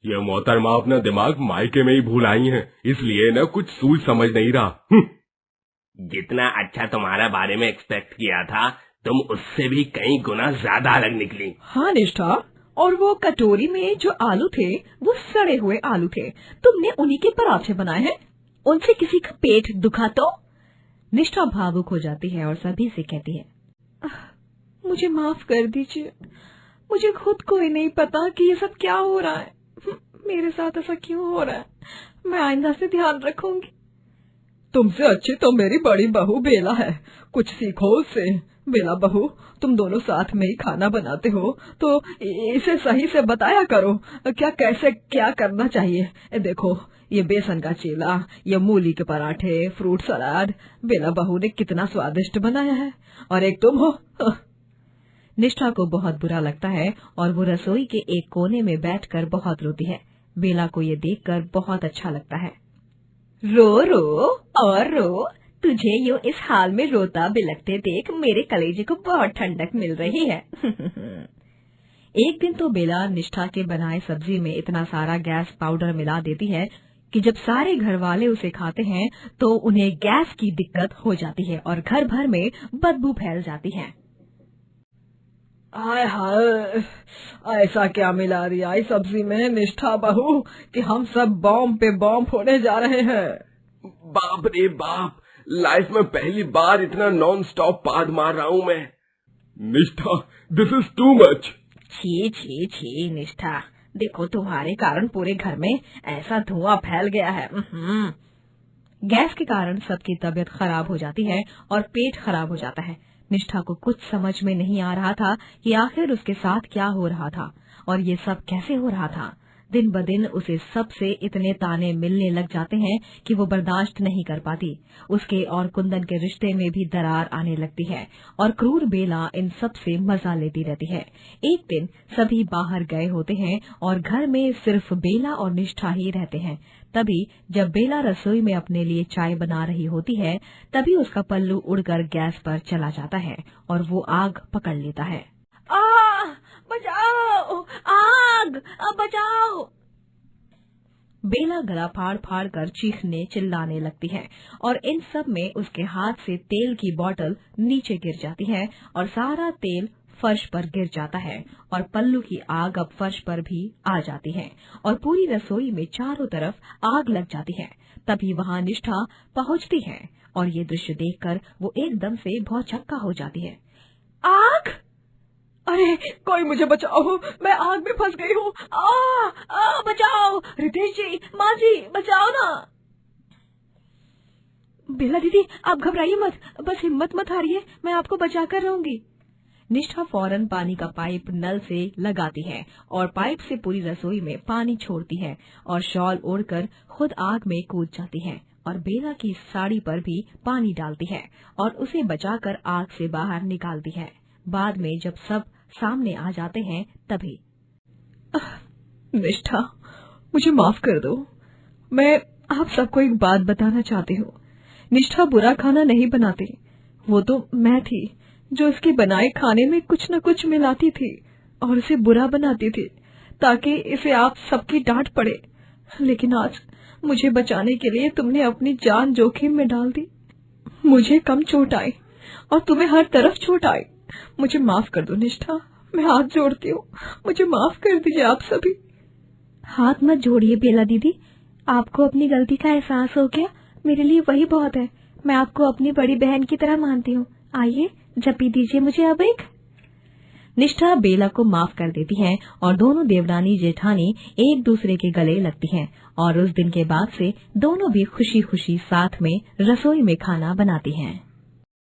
ये मोहतरमा अपना दिमाग मायके में ही भूल आई है, इसलिए न कुछ सूझ समझ नहीं रहा। जितना अच्छा तुम्हारा बारे में एक्सपेक्ट किया था, तुम उससे भी कई गुना ज्यादा अलग निकली। हाँ निष्ठा, और वो कटोरी में जो आलू थे वो सड़े हुए आलू थे। तुमने उन्हीं के पराठे बनाए हैं। उनसे किसी का पेट दुखा तो? निष्ठा भावुक हो जाती है और सभी से कहती है, मुझे माफ कर दीजिए। मुझे खुद को ही नहीं पता कि ये सब क्या हो रहा है। मेरे साथ ऐसा क्यों हो रहा है? मैं आइंदा से ध्यान रखूंगी। तुमसे अच्छी तो मेरी बड़ी बहू बेला है, कुछ सीखो उससे। बेला बहू, तुम दोनों साथ में ही खाना बनाते हो तो इसे सही से बताया करो, क्या कैसे क्या करना चाहिए। देखो, ये बेसन का चीला, ये मूली के पराठे, फ्रूट सलाद बेला बहू ने कितना स्वादिष्ट बनाया है। और एक तुम हो। निष्ठा को बहुत बुरा लगता है और वो रसोई के एक कोने में बैठकर बहुत रोती है। बेला को ये देखकर बहुत अच्छा लगता है। रो रो और रो, तुझे यूं इस हाल में रोता बिलखते देख मेरे कलेजे को बहुत ठंडक मिल रही है। एक दिन तो बेला निष्ठा के बनाए सब्जी में इतना सारा गैस पाउडर मिला देती है कि जब सारे घर वाले उसे खाते हैं तो उन्हें गैस की दिक्कत हो जाती है और घर भर में बदबू फैल जाती है। हाय हाय, ऐसा क्या मिला दिया इस सब्जी में निष्ठा बहू कि हम सब बॉम्ब पे बॉम्ब फोड़ने जा रहे हैं। बाप रे बाप, लाइफ में पहली बार इतना नॉन स्टॉप पाद मार रहा हूँ मैं। निष्ठा, दिस इज टू मच। छी छी छी निष्ठा, देखो तुम्हारे कारण पूरे घर में ऐसा धुआं फैल गया है। गैस के कारण सबकी तबीयत खराब हो जाती है और पेट खराब हो जाता है। निष्ठा को कुछ समझ में नहीं आ रहा था कि आखिर उसके साथ क्या हो रहा था और ये सब कैसे हो रहा था। दिन ब दिन उसे सबसे इतने ताने मिलने लग जाते हैं कि वो बर्दाश्त नहीं कर पाती। उसके और कुंदन के रिश्ते में भी दरार आने लगती है और क्रूर बेला इन सब से मजा लेती रहती है। एक दिन सभी बाहर गए होते हैं और घर में सिर्फ बेला और निष्ठा ही रहते हैं। तभी जब बेला रसोई में अपने लिए चाय बना रही होती है, तभी उसका पल्लू उड़कर गैस पर चला जाता है और वो आग पकड़ लेता है। बचाओ, आग, बचाओ! बेला गला फाड़ फाड़ कर चीखने चिल्लाने लगती है और इन सब में उसके हाथ से तेल की बोतल नीचे गिर जाती है और सारा तेल फर्श पर गिर जाता है और पल्लू की आग अब फर्श पर भी आ जाती है और पूरी रसोई में चारों तरफ आग लग जाती है। तभी वहाँ निष्ठा पहुँचती है और ये दृश्य देखकर वो एकदम से भौचक्का हो जाती है। आग! अरे कोई मुझे बचाओ, मैं आग में फंस गई हूँ। बचाओ रितेश जी, माँ जी बचाओ ना। बेला दीदी आप घबराइए मत, बस हिम्मत मत हारिए, मैं आपको बचा कर रहूंगी। निष्ठा फौरन पानी का पाइप नल से लगाती है और पाइप से पूरी रसोई में पानी छोड़ती है और शॉल ओढ़कर खुद आग में कूद जाती है और बेला की साड़ी पर भी पानी डालती है और उसे बचाकर आग से बाहर निकालती है। बाद में जब सब सामने आ जाते हैं तभी निष्ठा मुझे माफ कर दो, मैं आप सबको एक बात बताना चाहती हूँ। निष्ठा बुरा खाना नहीं बनाती, वो तो मैं थी जो इसके बनाए खाने में कुछ न कुछ मिलाती थी और इसे बुरा बनाती थी ताकि इसे आप सबकी डांट पड़े। लेकिन आज मुझे बचाने के लिए तुमने अपनी जान जोखिम में डाल दी। मुझे कम चोट आई और तुम्हें हर तरफ चोट आई। मुझे माफ कर दो निष्ठा, मैं हाथ जोड़ती हूँ, मुझे माफ कर दीजिए आप सभी। हाथ मत जोड़िए बेला दीदी, आपको अपनी गलती का एहसास हो गया, मेरे लिए वही बहुत है। मैं आपको अपनी बड़ी बहन की तरह मानती हूँ। आइए जपी दीजिए मुझे अब एक। निष्ठा बेला को माफ कर देती है और दोनों देवरानी जेठानी एक दूसरे के गले लगती हैं और उस दिन के बाद से दोनों भी खुशी खुशी साथ में रसोई में खाना बनाती हैं।